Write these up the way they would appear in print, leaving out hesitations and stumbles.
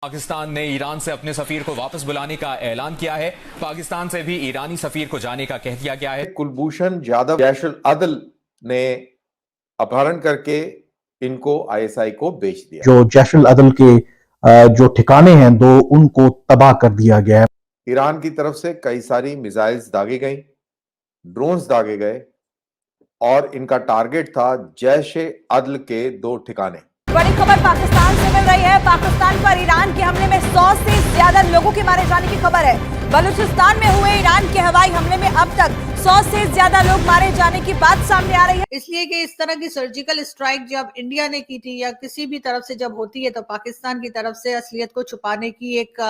पाकिस्तान ने ईरान से अपने सफीर को वापस बुलाने का ऐलान किया है। पाकिस्तान से भी ईरानी सफीर को जाने का कह दिया गया है। कुलभूषण जाधव जैश-उल-अदल ने अपहरण करके इनको आईएसआई को बेच दिया। जो जैश-उल-अदल के जो ठिकाने हैं दो, उनको तबाह कर दिया गया है। ईरान की तरफ से कई सारी मिसाइल्स दागी गई, ड्रोन्स दागे गए और इनका टारगेट था जैश-ए-अदल के 2 ठिकाने। बड़ी खबर पाकिस्तान से मिल रही है। पाकिस्तान पर ईरान के हमले में 100 से ज्यादा लोगों के मारे जाने की खबर है। बलूचिस्तान में हुए ईरान के हवाई हमले में अब तक 100 से ज्यादा लोग मारे जाने की बात सामने आ रही है। इसलिए कि इस तरह की सर्जिकल स्ट्राइक जब इंडिया ने की थी या किसी भी तरफ से जब होती है तो पाकिस्तान की तरफ से असलियत को छुपाने की एक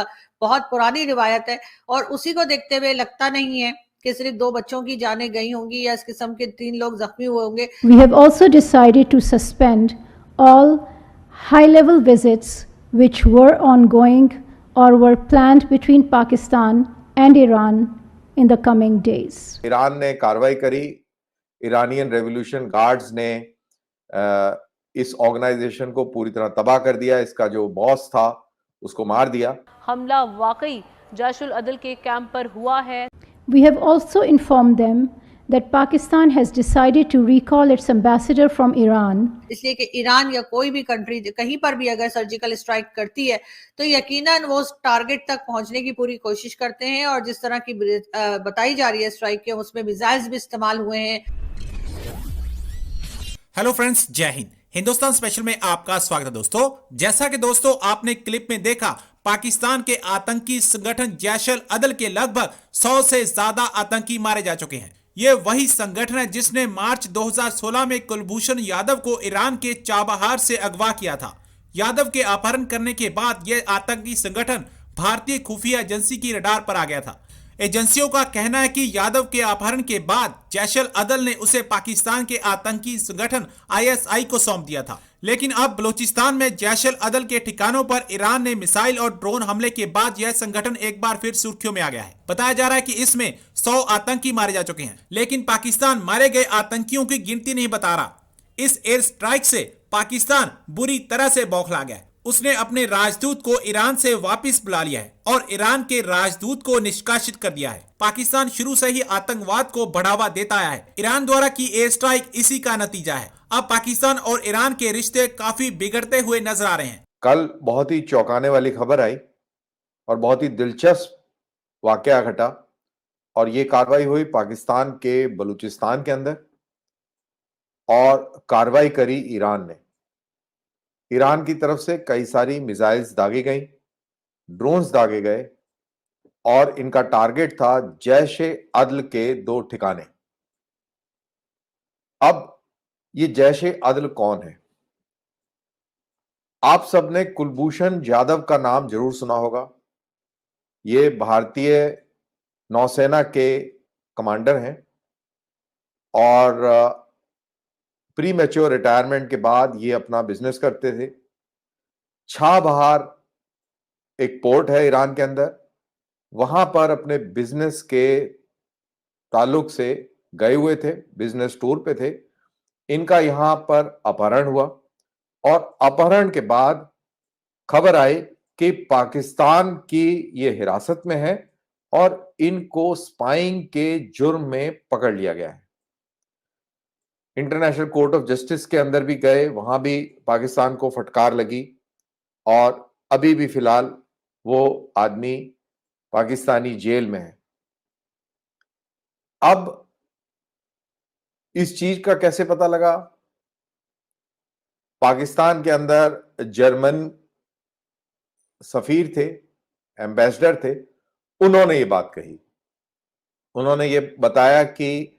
बहुत पुरानी रिवायत है और उसी को देखते हुए लगता नहीं है कि सिर्फ 2 बच्चों की जानें गई होंगी या इस किस्म के 3 लोग जख्मी हुए होंगे। We have also decided to suspend all high-level visits which were ongoing or were planned between Pakistan and Iran in the coming days. Iran ने कार्रवाई करी। इरानियन रेवोल्यूशन गार्ड्स ने इस ऑर्गेनाइजेशन को पूरी तरह तबाह कर दिया। इसका जो बॉस था उसको मार दिया। हमला वाकई जैश-उल-अदल के कैंप पर हुआ है। We have also informed them that Pakistan has decided to recall its ambassador from Iran. इसलिए कि ईरान या कोई भी कंट्री कहीं पर भी अगर सर्जिकल स्ट्राइक करती है तो यकीनन वो टारगेट तक पहुंचने की पूरी कोशिश करते हैं और जिस तरह की बताई जा रही है स्ट्राइक के उसमें मिसाइल्स भी इस्तेमाल हुए हैं। हेलो फ्रेंड्स, जय हिंद। हिंदुस्तान स्पेशल में आपका स्वागत है दोस्तों। जैसा कि दोस्तों आपने क्लिप में देखा, पाकिस्तान के आतंकी संगठन जैश-उल-अदल के लगभग 100 से ज्यादा आतंकी मारे जा चुके हैं। यह वही संगठन है जिसने मार्च 2016 में कुलभूषण यादव को ईरान के चाबहार से अगवा किया था। यादव के अपहरण करने के बाद यह आतंकी संगठन भारतीय खुफिया एजेंसी की रडार पर आ गया था। एजेंसियों का कहना है कि यादव के अपहरण के बाद जैश-उल-अदल ने उसे पाकिस्तान के आतंकी संगठन आईएसआई को सौंप दिया था। लेकिन अब बलूचिस्तान में जैश-उल-अदल के ठिकानों पर ईरान ने मिसाइल और ड्रोन हमले के बाद यह संगठन एक बार फिर सुर्खियों में आ गया है। बताया जा रहा है कि इसमें 100 आतंकी मारे जा चुके हैं, लेकिन पाकिस्तान मारे गए आतंकियों की गिनती नहीं बता रहा। इस एयर स्ट्राइक से पाकिस्तान बुरी तरह से बौखला गया है। उसने अपने राजदूत को ईरान से वापस बुला लिया है और ईरान के राजदूत को निष्कासित कर दिया है। पाकिस्तान शुरू से ही आतंकवाद को बढ़ावा देता आया है। ईरान द्वारा की एयर स्ट्राइक इसी का नतीजा है। अब पाकिस्तान और ईरान के रिश्ते काफी बिगड़ते हुए नजर आ रहे हैं। कल बहुत ही चौंकाने वाली खबर आई और बहुत ही दिलचस्प वाकया घटा और ये कार्रवाई हुई पाकिस्तान के बलूचिस्तान के अंदर और कार्रवाई करी ईरान ने। ईरान की तरफ से कई सारी मिसाइल्स दागी गई, ड्रोन्स दागे गए और इनका टारगेट था जैश-ए-अदल के 2 ठिकाने। अब ये जैश-ए-अदल कौन है? आप सबने कुलभूषण जाधव का नाम जरूर सुना होगा। ये भारतीय नौसेना के कमांडर हैं और प्री मैच्योर रिटायरमेंट के बाद ये अपना बिजनेस करते थे। चाबहार एक पोर्ट है ईरान के अंदर, वहां पर अपने बिजनेस के ताल्लुक से गए हुए थे, बिजनेस टूर पे थे। इनका यहां पर अपहरण हुआ और अपहरण के बाद खबर आई कि पाकिस्तान की ये हिरासत में है और इनको स्पाइंग के जुर्म में पकड़ लिया गया है। इंटरनेशनल कोर्ट ऑफ जस्टिस के अंदर भी गए, वहां भी पाकिस्तान को फटकार लगी और अभी भी फिलहाल वो आदमी पाकिस्तानी जेल में है। अब इस चीज का कैसे पता लगा? पाकिस्तान के अंदर जर्मन सफीर थे, एम्बेसडर थे, उन्होंने ये बात कही। उन्होंने ये बताया कि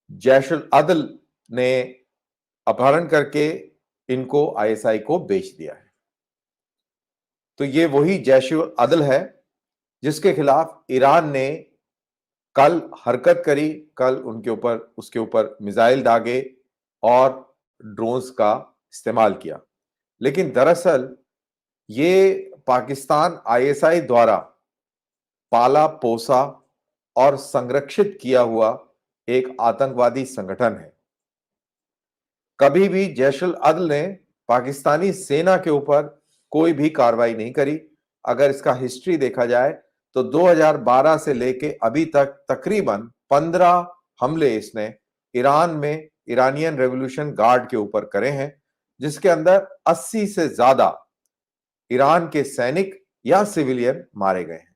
जैश-उल-अदल ने अपहरण करके इनको आईएसआई को बेच दिया है। तो ये वही जैश-उल-अदल है जिसके खिलाफ ईरान ने कल हरकत करी। कल उसके ऊपर मिसाइल दागे और ड्रोन्स का इस्तेमाल किया। लेकिन दरअसल ये पाकिस्तान आईएसआई द्वारा पाला पोसा और संरक्षित किया हुआ एक आतंकवादी संगठन है। कभी भी जैश-उल-अदल ने पाकिस्तानी सेना के ऊपर कोई भी कार्रवाई नहीं करी। अगर इसका हिस्ट्री देखा जाए तो 2012 से लेके अभी तक तकरीबन 15 हमले इसने ईरान में ईरानियन रेवोल्यूशन गार्ड के ऊपर करे हैं, जिसके अंदर 80 से ज्यादा ईरान के सैनिक या सिविलियन मारे गए हैं।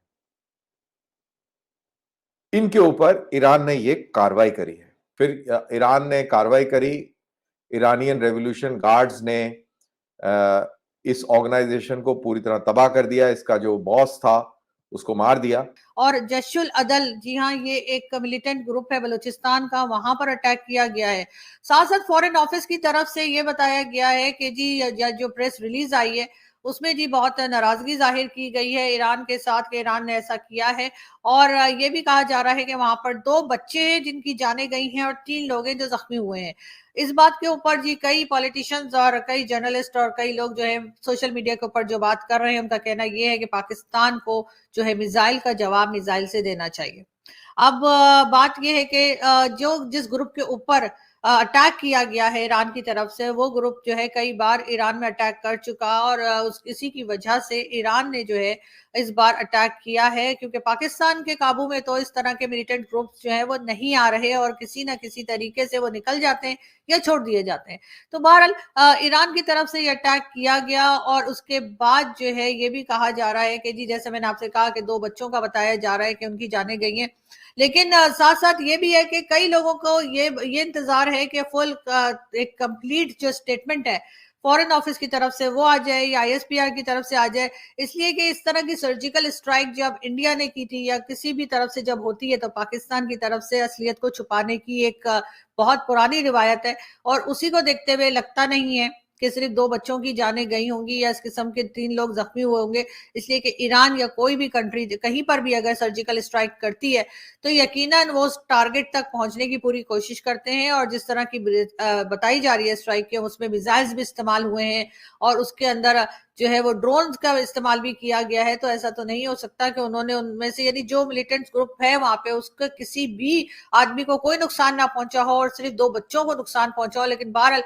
इनके ऊपर ईरान ने ये कार्रवाई करी है। फिर ईरान ने कार्रवाई करी, ईरानियन रेवोल्यूशन गार्ड्स ने इस ऑर्गेनाइजेशन को पूरी तरह तबाह कर दिया। इसका जो बॉस था उसको मार दिया। और जशुल अदल, जी हाँ, ये एक मिलिटेंट ग्रुप है बलूचिस्तान का, वहां पर अटैक किया गया है। साथ साथ फॉरेन ऑफिस की तरफ से ये बताया गया है कि जी जो प्रेस रिलीज आई है उसमें जी बहुत नाराजगी जाहिर की गई है ईरान के साथ कि ईरान ने ऐसा किया है। और ये भी कहा जा रहा है कि वहां पर 2 बच्चे हैं जिनकी जानें गई हैं और 3 लोग हैं जो जख्मी हुए हैं। इस बात के ऊपर जी कई पॉलिटिशियंस और कई जर्नलिस्ट और कई लोग जो है सोशल मीडिया के ऊपर जो बात कर रहे हैं, उनका कहना यह है कि पाकिस्तान को जो है मिसाइल का जवाब मिसाइल से देना चाहिए। अब बात यह है कि जो जिस ग्रुप के ऊपर अटैक किया गया है ईरान की तरफ से, वो ग्रुप जो है कई बार ईरान में अटैक कर चुका और इसी की वजह से ईरान ने जो है इस बार अटैक किया है, क्योंकि पाकिस्तान के काबू में तो इस तरह के मिलिटेंट ग्रुप्स जो है वो नहीं आ रहे और किसी ना किसी तरीके से वो निकल जाते हैं या छोड़ दिए जाते हैं। तो बहरहाल ईरान की तरफ से ये अटैक किया गया और उसके बाद जो है ये भी कहा जा रहा है कि जी जैसे मैंने आपसे कहा कि 2 बच्चों का बताया जा रहा है कि उनकी जानें गई हैं, लेकिन साथ साथ ये भी है कि कई लोगों को ये इंतजार है कि फुल एक कंप्लीट जो स्टेटमेंट है फॉरेन ऑफिस की तरफ से वो आ जाए या आईएसपीआर की तरफ से आ जाए, इसलिए कि इस तरह की सर्जिकल स्ट्राइक जब इंडिया ने की थी या किसी भी तरफ से जब होती है तो पाकिस्तान की तरफ से असलियत को छुपाने की एक बहुत पुरानी रिवायत है। और उसी को देखते हुए लगता नहीं है कि सिर्फ 2 बच्चों की जानें गई होंगी या इस किस्म के 3 लोग जख्मी हुए होंगे, इसलिए कि ईरान या कोई भी कंट्री कहीं पर भी अगर सर्जिकल स्ट्राइक करती है तो यकीनन वो टारगेट तक पहुंचने की पूरी कोशिश करते हैं। और जिस तरह की बताई जा रही है स्ट्राइक के, उसमें मिसाइल्स भी इस्तेमाल हुए हैं और उसके अंदर जो है वो ड्रोन्स का इस्तेमाल भी किया गया है। तो ऐसा तो नहीं हो सकता कि उन्होंने उनमें से यानी जो मिलिटेंट ग्रुप है वहां पे उसका किसी भी आदमी को कोई नुकसान ना पहुंचा हो और सिर्फ 2 बच्चों को नुकसान पहुंचा हो। लेकिन बहरहाल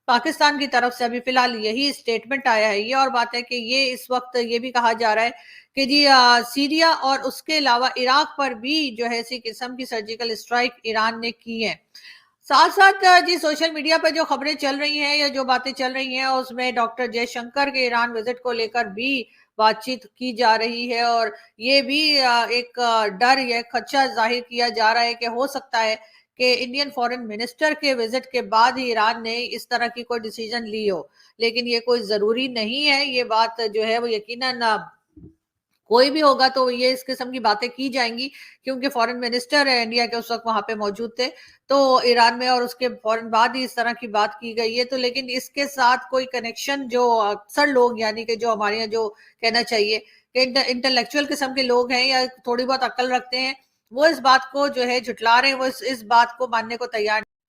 पाकिस्तान की तरफ से अभी फिलहाल यही स्टेटमेंट आया है। ये और बात है कि ये इस वक्त ये भी कहा जा रहा है कि जी सीरिया और उसके अलावा इराक पर भी जो है इसी किस्म की सर्जिकल स्ट्राइक ईरान ने की है। साथ साथ जी सोशल मीडिया पर जो खबरें चल रही हैं या जो बातें चल रही हैं उसमें डॉक्टर जयशंकर के ईरान विजिट को लेकर भी बातचीत की जा रही है और ये भी एक डर या खदशा जाहिर किया जा रहा है कि हो सकता है कि इंडियन फॉरेन मिनिस्टर के विजिट के बाद ही ईरान ने इस तरह की कोई डिसीजन ली हो, लेकिन ये कोई जरूरी नहीं है। ये बात जो है वो यकीनन कोई भी होगा तो ये इस किस्म की बातें की जाएंगी, क्योंकि फॉरेन मिनिस्टर है इंडिया के उस वक्त वहां पे मौजूद थे तो ईरान में, और उसके फौरन बाद ही इस तरह की बात की गई है। तो लेकिन इसके साथ कोई कनेक्शन जो अक्सर लोग यानी कि जो हमारे यहाँ जो कहना चाहिए कि इंटेलेक्चुअल किस्म के लोग हैं या थोड़ी बहुत अक्ल रखते हैं, वो इस बात को जो है झुटला रहे हैं, वो इस बात को मानने को तैयार